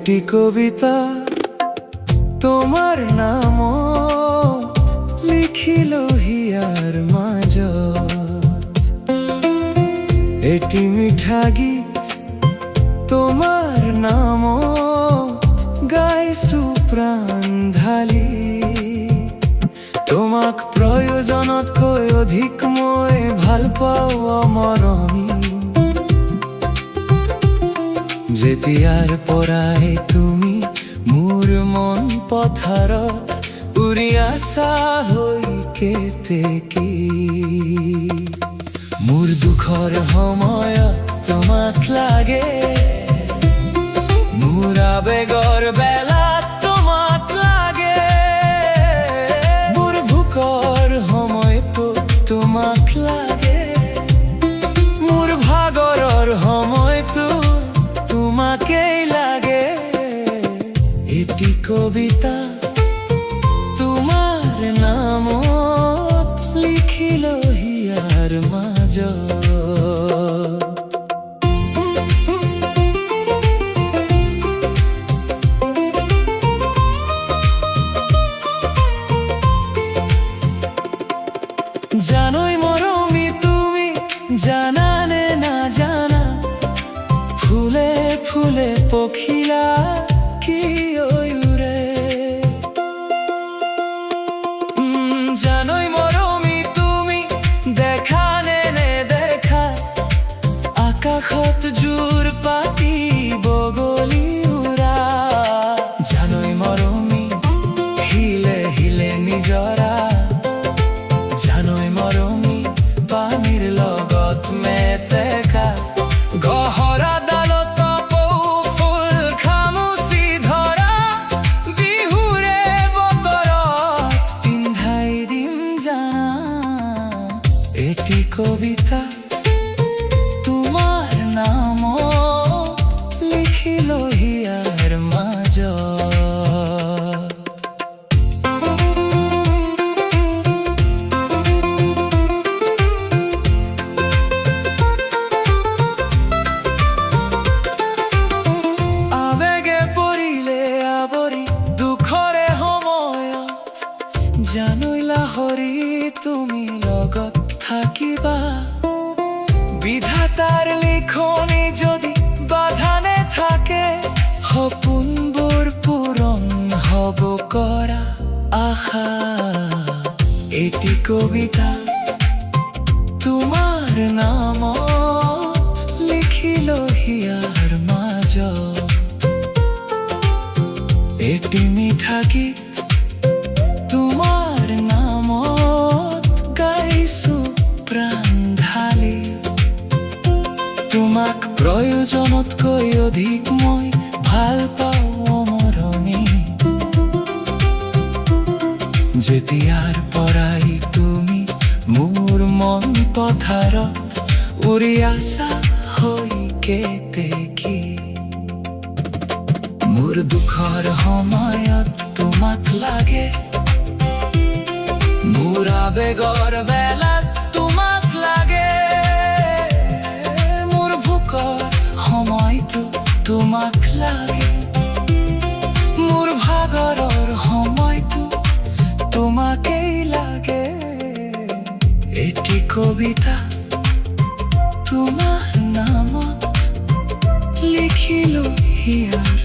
এটি কবিতা তোমার নাম লিখিল হিয়ার মাঝত। এটি মিঠা গীত তোমার নাম গাইছো প্রাণ ঢালি। তোমাক প্ৰয়োজনতকৈ অধিক মই ভাল পাওঁ অমৰণি। যেতিয়াৰ পৰাই তুমি মোৰ মন পথাৰত উৰি আছা হৈ কেতেকী। মোৰ দুখৰ সময়ত তোমাক লাগে, মোৰ আবেগৰ বেলাত তোমাক লাগে। মোৰ ভোকৰ সময়তো তোমাক লাগে, মোৰ ভাগৰৰ সময়তো তোমাকেই লাগে। এটি কবিতা তোমার নামত লিখিল হিয়ার মাঝত। জানোই মরমি তুমি, জানা নে না জানা, ফুলে ফুলে পখিলা কি উড়ে। জানোই মরমি তুমি, দেখা নে নে দেখা, আকাশত জোৰ পাতি বগলী উৰা। জানোই মৰমি হিলে হিলে নিজৰা, জানোই মৰমি পানীৰ লগত মেতেকা। গহৰা ডালত ফুল খামুচি ধৰা, বিহুৰে বতৰত পিন্ধাই দিম জানা। এটি কবিতা তোমার নাম লিখিল হিয়ার মাঝত। জানোই লাহৰি তুমি লগত থাকিবা, বিধাতাৰ লিখনি যদি বাধা নে থাকে, সপোনবোৰ পূৰণ হ'ব কৰা আশা। এটি কবিতা তোমার নামত লিখিল হিয়ার মাঝত। এটি মিঠা গীত তোমার নামত গাইছো প্রাণ ঢালি। তোমাক প্ৰয়োজনতকৈ অধিক মই ভাল পাওঁ অমৰণি। যেতিয়াৰ পৰাই তুমি মোৰ মন পথাৰত উৰি আছা হৈ কেতেকী। মোৰ দুখৰ সময়ত তোমাক লাগে, মোৰ আবেগৰ বেলাত তোমাক লাগে। মোৰ ভোকৰ সময়তো তোমাক লাগে, মোৰ ভাগৰৰ সময়তো তোমাকেই লাগে। এটি কবিতা তোমার নামত লিখিল হিয়ার